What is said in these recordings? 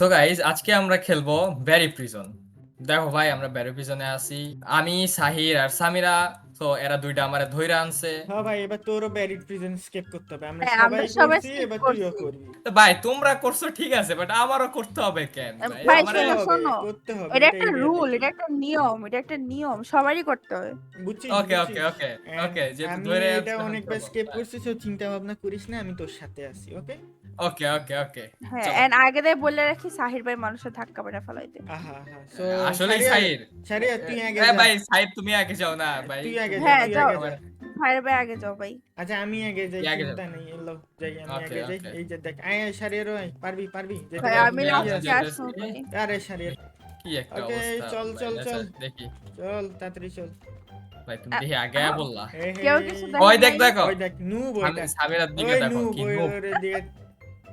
So guys আজকে আমরা খেলবো ব্যারি প্রিজন। দেখো ভাই আমরা ব্যারি প্রিজনে আছি। আমি সাহির আর সামিরা। তো এরা দুইটা আমারে ধইরা আনছে। হ্যাঁ ভাই, এবার তোরও ব্যারিড প্রিজন স্কেপ করতে হবে। আমরা হ্যাঁ, সবাই আমরা সবাই করছি, skip এবার তুইও করছি। করবি। তো ভাই তোমরা করছো ঠিক আছে, বাট আমারও করতে হবে কেন ভাই? ভাই আমারে শোনো শোনো, করতে হবে, এটা এটাই একটা রুল, reality। এটা একটা নিয়ম, এটা একটা নিয়ম, সবারই করতে হবে। বুঝছিস ওকে বুঝছিস? ওকে ওকে And ওকে, যেহেতু আমি ধরে এটা আনছো, অনেকবার চলো, স্কেপ ভাই। করছি, তো চিন্তা ভাবনা করিস না, আমি তোর সাথে আছি। ওকে? ওকে ওকে ওকে, হ্যাঁ, চলো। এন্ড আগে দিয়ে বলে রাখি সাহির ভাই মানুষের ধাক্কা মেরে ফেলাইতে। আহা হা। সো আসলেই সাহির। সারিয়া তুই আগে এ যা। ভাই সাহির তুমি আগে যাও না ভাই। তুই আগে যা, হ্যাঁ তুই যাও, আগে যা। ভাইয়ের ভাই আগে যাও ভাই। আচ্ছা আমি আগে যাই, তুই আগে যাও। চিন্তা নেই। এলো যাই, আমি ওকে আগে যাই। ওকে। এই যে দেখ, আয় আয় সারিয়া রয়, পারবি পারবি যেতে ভাই ওকে, আমি পারবি। আমি লাস্টে Yes. আসবো ভাই। আরে সারিয়া কি একটা ওকে, অবস্থা চল ভাই, চল আচ্ছা, চল দেখি। চল তাড়াতাড়ি চল। ভাই তুমি দেখি আগে বললা। হে হে। কেউ কিছু ওই দেখে দেখ নাই। দেখো, ওই দেখ নুব আমি ওইটা। সামিরার দিকে ওই দেখো নুব কি ওই নুব। ওরে দিয়ে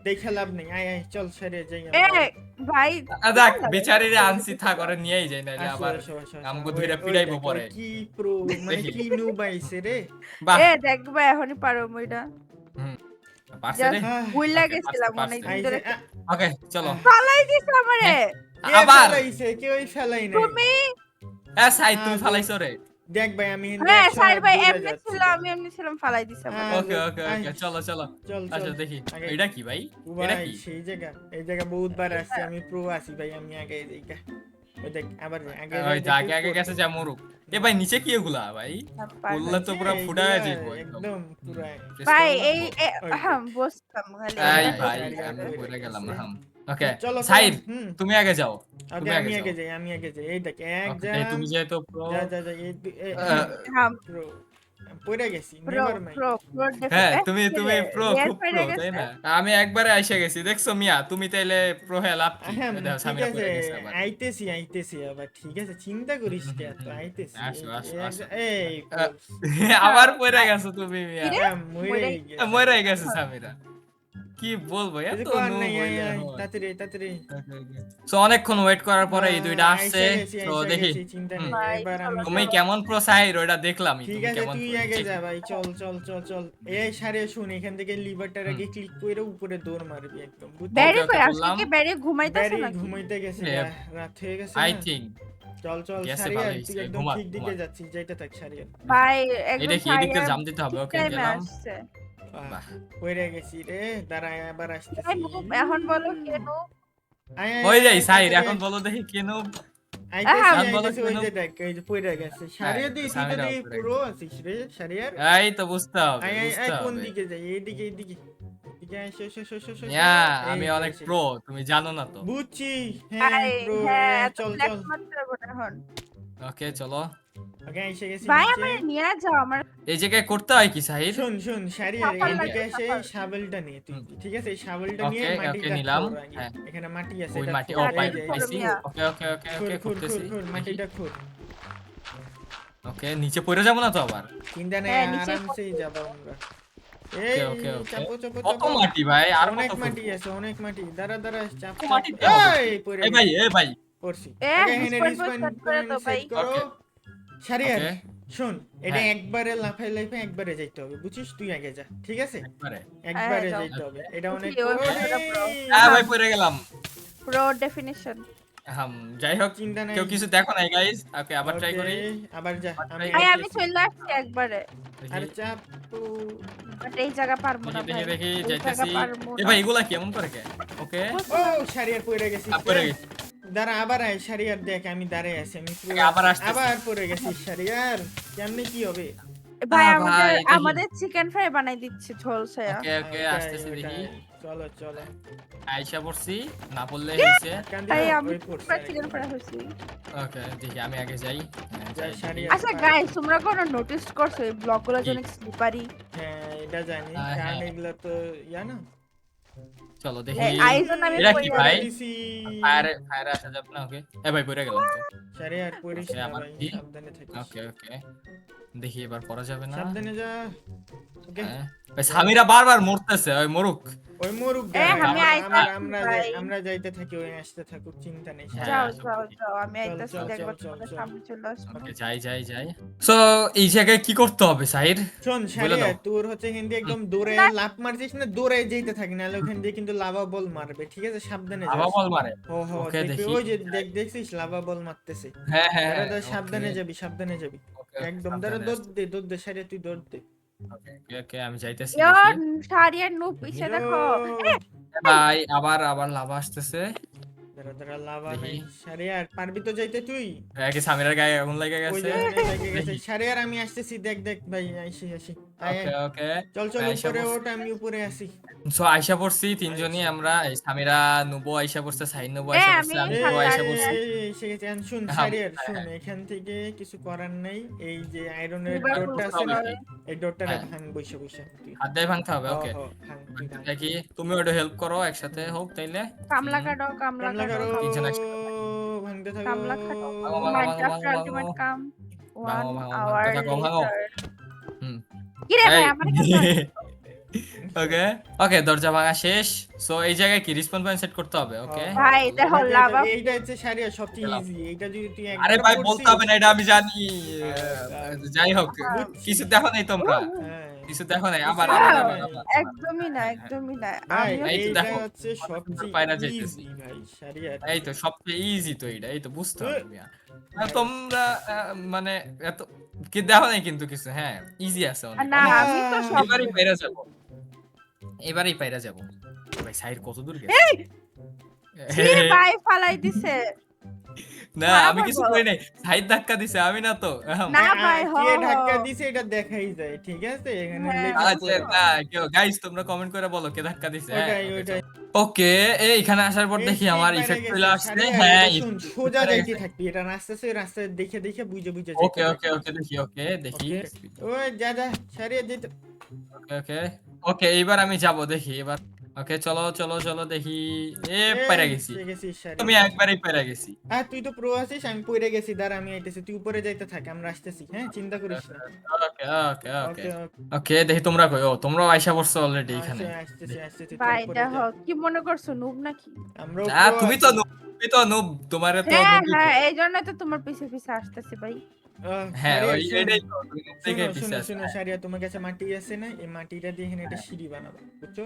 দেখে লাভ নেই। আয় আয় চল সেরে যাই এ আমরা। ভাই দেখ বেচারিরে আনছি থা করে নিয়েই যাই, নাইলে আসো আবার আসো আসো আসো। আমগো ওই ধইরা ওই পিড়াইবো দেখ, ওই পরে। কি প্রো, মানে দেখি। কি নুব আইছে রে। বাহ। দেখ ভাই এখনই পারো মুইটা। হুম, পারছে রে। জাস্ট ভুইলা ওকে, গেছিলাম পারছে, অনেক দিন আইছে ধরে। ওকে চলো। ফালাই দিছ আমারে। হ্যাঁ, কে আবার ফেলাইছে? কেউই ফেলাই নাই। তুমি হ্যাঁ সাই তুমি আগো। ফালাইছো রে। দেখ ভাই আমি হিন্দু হ্যাঁ 100 সাহির হাত ভাই দূরে এমনি যাচ্ছি। ছিল, আমি এমনি ছিলাম, ফালাই দিছ আমারে। ওকে ওকে ওকে, চলো চলো। চল চল আচ্ছা দেখি আগে। এটা কি ভাই? এটা ভাই কি? সেই জায়গা, এই জায়গা বহুতবার আসছি আমি, প্রো আছি ভাই, আমি আগে এই জায়গা। ওই দেখ আবার যাই, আগে যাই ওই যে দেখি আগে আগে উপর গেছে থেকে। যা মরুক। এ ভাই নিচে কি এগুলা ভাই? পারবে। বললে তো পুরো ফুটা এইগুলা হয়ে যাইবো একদম। একদম পুরা। Press ভাই করা এই লাগবো? ওই যে। বসতাম খালি এই এটা ভাই সারি আর আমি পড়ে পড়ে গেলাম। গেছে। হাম। ওকে চলো চলো। সাইদ তুমি আগে যাও। ওকে তুমি আমি আগে যাও। আগে যাই, আমি আগে যাই। এই দেখ এক ওকে যা। তুমি যেহেতু প্রো। যা যা যা হাম প্রো পড়ে গেছি, pro never mind. Pro pro হ্যাঁ তুমি তুমি প্রো, রিয়াল খুব পেরে প্রো তাই গেছে। না? আমি একবারে আইসা গেছি, দেখছো মিয়া? তুমি তাইলে প্রো হয়ে লাভ কি? হ্যাঁ এই দেখো ঠিক সামিরা আছে, পড়ে গেছে আবার। আইতেছি আইতেছি আবার, ঠিক আছে চিন্তা করিস কে, তো আইতেছি। আসো আসো আসো। এই আহ, আবার পড়ে গেছো তুমি মিয়া। কিরে? মরে মরে গেছে। মরে গেছে সামিরা। কি বলবো, কিছু এত করার নো নাই, আয় বইলে আয় হয়। তাড়াতাড়ি তাড়াতাড়ি। সো অনেকক্ষণ ওয়েট করার পরে এই দুইটা আসছে। তো আইসা দেখি। গেছি, চিন্তা নেই। ভাই এবার চলো আমি তুমি চলো। কেমন প্রো সাইর ওটা দেখলামই, ঠিক তুমি আছে, কেমন তুই প্রো আগে দেখি। যা ভাই, চল চল চল চল। এই সারে শুন, এখান থেকে লিভারটার আগে ক্লিক করে উপরে দৌড় মারবি একদম, বুঝছিস? ব্যারি ওকে, কই আসলে বললাম। কি ব্যারি ঘুমাইতেছে ব্যারি নাকি? ঘুমাইতে গেছে, এ, রাত হয়ে গেছে আই না। থিঙ্ক চল চল গেছে, সারিয়া, ভালো তুই হয়েছে, একদম ঘুমা ঠিক দিকে ঘুমা। যাচ্ছিস, যাইতে থাক সারিয়া। ভাই এটা একদম কি এদিক দিয়ে সাইয়া জাম দিতে হবে? ঠিক ওকে টাইমে গেলাম। আসছে। বাহ। পড়ে গেছি রে, দাঁড়া আবার এই আসতেছি। নুব, এখন বলো কেন? আয় আয় ওই আয়, যাই সাইর, তাড়াতাড়ি এখন আয়। বলো দেখি কেন। আইতেছি এখন বলো আইতেছি, ওই কেন। যে দেখ, ওই যে পড়ে গেছে সারিয়া। তুই তুই তো সামিরাও দেখি পড়ে পুরো গেছে। আছিস রে সারিয়ার। এই তো বুঝতে হবে, আয় আয় বুঝতে আয়, কোন হবে। দিকে যাই? এইদিকে এইদিকে এদিকে আয়, শো শো শো শো শো শো। ইয়া, এই আমি তো অনেক এসে প্রো, গেছি। তুমি জানো না তো। বুঝছি। হ্যাঁ ভাই ব্রো। হ্যাঁ, এত চল ব্ল্যাক চল। মারতে হবে না এখন। ওকে চলো। ওকে এসে গেছি ভাই নিচে। আমার নিয়ে যাও আমার। এই জায়গায় করতে হয় কি সাহির? শোন শোন সারিয়ার, সাফার এইদিকে লাগে এসে সাফার। শাবেলটা নিয়ে তুই, হুম, ঠিক আছে? এই শাবেলটা নিয়ে ওকে ওকে মাটিটা নিলাম। খোঁড় আগে। হ্যাঁ এখানে মাটি আছে, ওই এটা মাটি, ও খোঁড়। পাই এই যে তাড়াতাড়ি এই করো যে, পাইছি। মিয়া। ওকে ওকে ওকে খোঁড় ওকে খোঁড় করতেছি। খোঁড় খোঁড়, দেখি। মাটিটা খোঁড়। ওকে নিচে পড়ে যাবো না তো আবার? চিন্তা নেই, হ্যাঁ নিচে আরামসেই যাবো আমরা। ওকে এই ওকে ওকে। চাপো চাপো কত চাপো। মাটি ভাই, আর অনেক কত মাটি করবো? আছে, অনেক মাটি। দাঁড়া দাঁড়া, চাপ কত চাপ। মাটি দিয়ে হবে কি? এই পড়ে এই ভাই গেছি, এ ভাই। পড়ছি। এ ওকে এখানে রিসপন্ড রিসপন সেট করে পয়েন্ট দাও ভাই। সেট করো। ওকে সারিয়ার ওকে। শোন, এটা হ্যাঁ একবারে লাফাই লাফাই একবারে যাইতে হবে, বুঝছিস? তুই আগে যা, ঠিক আছে? একবারে। হ্যাঁ হ্যাঁ একবারে যাও। যাইতে হবে, ওকে। এটা অনেক ওই ওরে। পুরোটা পুরো। ভাই পড়ে গেলাম। Pro definition. হাম, যাই হোক, চিন্তা নাই। কেউ কিছু দেখো নাই গাইস। ওকে আবার ট্রাই ওকে করি। আবার যা, আবার আমি try ভাই করি। আমি আইতেছি। চলে আসছি একবারে। আর দেখি চাপ। বাট এই জায়গা পারবো না দেখি ভাই। দেখি দেখি এই জায়গা যাইতেছি। পারবো এ না। ভাই এগুলা কেমন করে কে? ওকে ও সারিয়ার পড়ে গেছিস পড়ে রে। গেছি। দাঁড়া আবার আয় সারিয়ার, দেখ আমি দাঁড়ায় আছি, আমি পুরো ওকে, আবার আছি। আসতেছি। আবার পড়ে গেছিস সারিয়ার, কেমনে কি হবে? ভাই ভাই দেখি। আমাদের চিকেন ফ্রাই বানাই দিচ্ছে ঝোলসায়া। ওকে ওকে আসতেছি দেখি। চলো চলো। আইসা পড়ছি, না পড়লে হইছে। কান্দি ভাই না, আমি ওই পড়ছে চিকেন আরেকটা। ফ্রাই হইছি। ওকে দেখি আমি আগে যাই। হ্যাঁ, যা যাই দেখি। সারিয়া। আচ্ছা গাইস তোমরা কোনো নোটিস করছো এই ব্লকগুলো কি? অনেক স্লিপারি? হ্যাঁ এটা জানি, হ্যাঁ। কারণ এগুলো তো ইয়া না। চলো দেখি। আইজন আমি এটা কি কই ভাই? দিছি। ফায়ারে আসা যাবে না? ওকে এ ভাই পড়ে গেলাম তো। সারিয়ার পড়িস ওকে না আবার ভাই, কি? সাবধানে থাকিস। ওকে ওকে দেখি এবার করা যাবে না। সাবধানে যা। ওকে হ্যাঁ। ভাই সামিরা বারবার মরতেছে, ওই মরুক। ওই মরুক এ, আমি আইতাছি ভাই। আমরা যাইতে থাকি, ওই আসতে থাকুক, চিন্তা নেই। হ্যাঁ, যাও সব যাও ঠিক। যাও, আমি চল, আইতাছি, চল, দেখবো চল, চল, তোমাদের চল। সামনে চলে আসবো। ওকে, যাই। সো এই জায়গায় কি করতে হবে সাহির? শোন বলে শারিয়া, দাও। তোর হচ্ছে হিন্দি একদম দৌড়ে লাফ মারছিস না, দৌড়ে যেতে থাকি, নাহলে ওখান দিয়ে কিন্তু লাভা বল মারবে, ঠিক আছে? সাবধানে আবা যাস। বল মারে। ওকে, দেখবি দেখি। ওই যে দেখছিস লাভা বল মারতেছে। হ্যাঁ, দাঁড়া, ওকে, সাবধানে যাবি। ওকে, একদম দাঁড়া, সাবধানে আসছি। দৌড় দে শারিয়া, তুই দৌড় দে। ওকে, আমি যাইতেছি, ইয়ার দেখি। সারিয়ার নুপ পিছে দেখো। এ, ভাই আবার লাভা আসতেছে। দাঁড়া, লাভা দেখি। নাই। শারিয়ার পারবি তো যাইতে তুই? কি সামিরার গায়ে আগুন লেগে ওই গেছে? যে ওখানে লেগে গেছে। দেখি। শারিয়ার আমি আসতেছি, দেখ ভাই, আসি। আয়, ওকে, চল আইসা উপরে পড়ছি। ওঠ, আমি উপরে আসি। সো আইসা পড়ছি তিনজনই আমরা, এই সামিরা নুবো আইসা পড়ছে, সাইন নুবো এ, আইসা আমি পড়ছে, আমি এই, নুবো আইসা সাথে পড়ছি। এসে গেছে। আর শুন হ্যাঁ, শারিয়ার, হ্যাঁ, এখান থেকে কিছু করার নাই। এই যে আয়রনের দুবার ডোরটা করতে আছে না, হবে। এই ডোরটারে হ্যাঁ। ভাঙ বসে তুই। হাত দিয়ে ভাঙতে হবে, ওকে। ভাঙ, তুই ভাঙ। দেখি তুমি ওটা হেল্প করো, একসাথে হোক তাইলে। কামলা কাটো, কামলা কামলা কাটো, করো, তিনজন একসাথে। ভাঙতে থাকো। কামলা কাটো। ভাঙো, মাইনক্রাফট ভাঙো। আল্টিমেট কাম। ভাঙো, 1 ভাঙো, আওয়ার ভাঙতে থাকো, ভাঙো। লেটার। হুম। কি রে ভাই, এই। আমার কাছে ওকে, দরজা ভাঙা শেষ। সো এই জায়গায় কি রিসপন্স পয়েন্ট সেট করতে হবে, ওকে। ভাই দেখো লাভা। এইটা হচ্ছে শারিয়ার সবচেয়ে গেলাম। ইজি। এইটা যদি তুই আরে একবার ভাই পড়ছিস, বলতে হবে না, এটা আমি জানি। যাই হোক, বুঝছি। কিছু দেখো নাই তোমরা, হ্যাঁ। কিছু দেখো নাই। আবার। একদমই না। ভাই আমিও এই তো এইটা দেখো, হচ্ছে পায়রা সবচেয়ে যাইতেছি। ইজি ভাই শারিয়ার। এই তো সবচেয়ে ইজি তো এটা, এই তো বুঝতে হবে মিয়া। তোমরা মানে এত কি দেখো নাই কিন্তু কিছু, হ্যাঁ ইজি আছে অনেক। না, অনেক- আমি তো সব এবারই পাইরা যাব। ভাই সাইড কত দূর গেছে? এই ছি ভাই ফালাই দিছে। না আমি কিছু করি নাই, সাইড ধাক্কা দিছে, আমি না তো। না ভাই, কে ধাক্কা দিছে এটা দেখাই যায়, ঠিক আছে? এখানে হ্যাঁ। লেখা আচ্ছা না কেউ গাইস তোমরা কমেন্ট করে বলো কে ধাক্কা দিছে। ওটাই। ওকে, এইখানে আসার পর দেখি আমার এই ইফেক্ট বাইরে চলে গেছে, আসছে। শারিয়ার, হ্যাঁ এটা শুন, সোজা যাইতে থাকবি। এটা রাস্তায় দেখে বুঝে ওকে, যাইতে দেখি। ওই যা শারিয়ার যেতে। ওকে, এইবার আমি যাব দেখি এবার। ওকে, চলো দেখি। পাইরা গেছি। গেছিস শারিয়ার। তুমি একবারই পাইরা গেছি। তুই তো প্রো আছিস, আমি পড়ে গেছি। দাঁড়া, আমি আইতেছি, তুই উপরে যাইতে থাক, আমরা আসতেছি। হ্যাঁ, চিন্তা করিস না। ওকে, দেখি তোমরা কই। তোমরাও আইসা পড়ছো অলরেডি এখানে। আসতেছি, ভাই চল, দেখো কি মনে করছো নুব নাকি? আমরাও না pro তুমি আছি। তো noob, তোমারে তো noob-ই হ্যাঁ, তো। এই জন্যই তো তোমার পিছে আসতেছি ভাই। হ্যাঁ শারিয়ার, শোন, এটাই তো তুমি noob থেকেই পিছে আসো। শোনো শারিয়া, তোমার কাছে মাটি আছে না? এই মাটিটা দিয়ে এখানে একটা সিঁড়ি বানাবো, বুঝছো?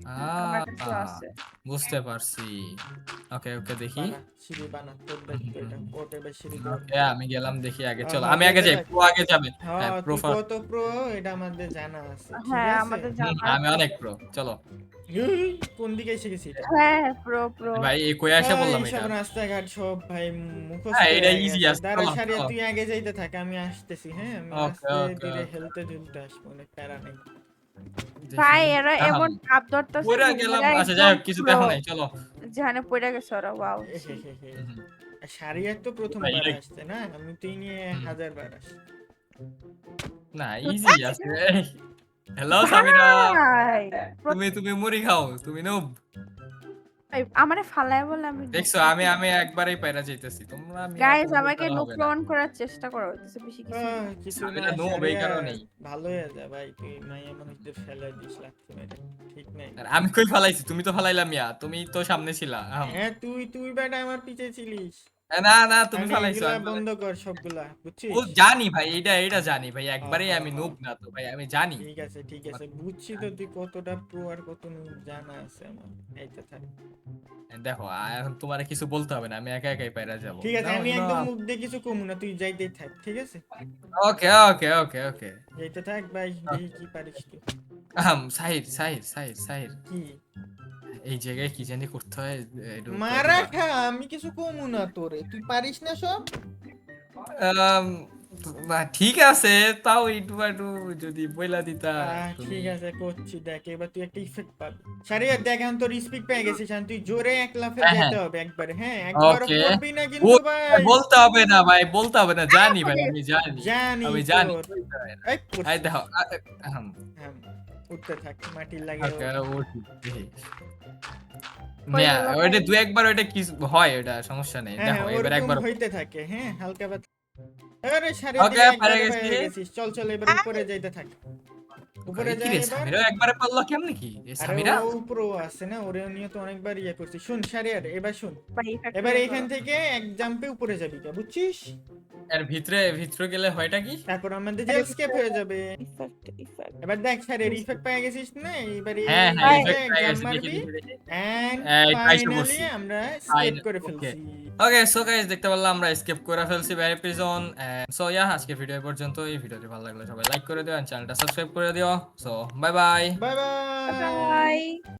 আমার কাছে আহ, আছে। বুঝতে পারছি। ওকে দেখি। সিঁড়ি বানা, তোর দায়িত্ব এটা। ওটা এবার সিঁড়ি বানা। ওকে, আমি গেলাম দেখি আগে। চলো হ্যাঁ, আমি আগে যাই, যেতে থাক। প্রো আগে যাবে। হ্যাঁ প্রো তুই কত প্রো এটা আমাদের জানা আছে, ঠিক হ্যাঁ, আছে? আমাদের জানা আমি আছে। অনেক প্রো। চলো কোন দিকে এসে গেছি এটা? হ্যাঁ, প্রো। ভাই এই কই আসা বললাম এই এটা। সব রাস্তাঘাট সব ভাই মুখস্থ হ্যাঁ, এটা হয়ে easy গেছে। আছে। দাঁড়া চলো, শারিয়া, চলো। তুই আগে যাইতে থাক, আমি আসতেছি। হ্যাঁ, আমি ওকে, আস্তে ওকে, ধীরে ওকে। হেলতে আসবো, অনেক প্যারা নেই। ভাই এরা আহাম। এমন ভাব ধরতেছে পুরা গেলাম। আচ্ছা যাই হোক, কিছু দেখো নাই, চলো। যেখানে পড়ে গেছে ওরা। ওয়াও। শারিয়ার তো প্রথমবার ভাই, আসছে না, আমি তো এই নিয়ে 1000 বার আসছি। না ইজি আছে। হ্যালো সামিরা, ভাই তুমি মুড়ি খাও, তুমি নুব। আমারে ফালায় বলে আমি দেখছো আমি একবারই পাইরা যাইতেছি, তোমরা গাইস আমাকে নুক্রন করার চেষ্টা করা হচ্ছে বেশি কিছু না। কিছু আমি না না নো এই শারিয়া, কারণেই। ভালো হয়ে যা ভাই, তুই মাইয়া মানুষদের ফেলাই দিস লাগছে মেরে, ঠিক নেই। আর আমি কই ফালাইছি, তুমি তো ফালাইলা মিয়া, তুমি তো সামনে ছিলা। হ্যাঁ, তুই বেটা আমার পিছে ছিলিস। না তুমি ফালাইছো। এগুলা বন্ধ কর সবগুলা, বুঝছিস? ও জানি ভাই, এটা জানি ভাই, একবারেই আমি নুব না তো ভাই, আমি জানি। ঠিক আছে, বুঝছি তো তুই কতটা প্রো আর কত জানা আছে আমার। এইটা থাক, দেখো এখন তোমার কিছু বলতে হবে না, আমি একাই পাইরা যাবো। ঠিক আছে? আমি একদম মুখ দিয়ে কিছু কমু না, তুই যাইতেই থাক, ঠিক আছে? ওকে। যাইতে থাক ভাই, দেখি কি পারিস তুই। সাহির কি এই জায়গায় কি জানি করতে হয়। মারা খা, আমি কিছু কমু না তোরে, তুই পারিস না সব। আম, ঠিক আছে, তাও একটু যদি বইলা দিতা তুমি। ঠিক আছে, করছি, দেখ এবার তুই একটা ইফেক্ট পাবি। শারিয়া দেখ, এখন তোর স্পিড পেয়ে গেছিস, এখন তুই জোরে এক লাফে হ্যাঁ, যেতে হবে একবারে। হ্যাঁ, একবার ওকে। পড়বি না কিন্তু ভাই। বলতে হবে না ভাই, বলতে হবে না, জানি ভাই, আমি জানি জানি আমি জানি। তোর। এই করছি। এই দেখো হ্যাঁ, উঠতে থাক, মাটি লাগে। ওকে, ওইটা দু একবার ওইটা কি হয়, ওইটা সমস্যা নেই। দেখো এবার একবার হইতে থাকে। হ্যাঁ, হালকা আরে সারি Okay, দিয়ে পেরে একবারে গেছি। পেরে গেছিস। চল চল এবার উপরে যাইতে থাক। উপরে কি যাই রে, এবার। সামিরা একবারে পারলো কেমনে কি আরে সামিরা? ও উপরেও আছে না, ওরে নিয়ে তো অনেকবার ইয়ে করছি। শুন শারিয়ার, এবার শুন। ভাই effect এবার করে এইখান করো। থেকে এক জাম্পে উপরে যাবি, বুঝছিস? এর ভিতরে গেলে হয়টা কি? তারপর আমাদের জেল স্কেপ হয়ে যাবে। Effect. এবার দেখ শারিয়ার ইফেক্ট পেয়ে গেছিস না? এবার এই হ্যাঁ হ্যাঁ, ইফেক্ট এক পেয়ে জাম্প গেছি, দেখি মারবি দেখি। এন্ড এই পাইছে ফাইনালি পড়ছি। আমরা স্কেপ করে ওকে ফেলছি। ওকে, সো গাইস দেখতে পারলাম আমরা স্কেপ করে ফেলছি ব্যারি প্রিজন। সো ইয়া, আজকে ভিডিও পর্যন্ত। এই ভিডিওটি ভালো লাগলে সবাই লাইক করে দিও আর চ্যানেলটা সাবস্ক্রাইব করে দিও। So bye bye. Bye bye. Bye.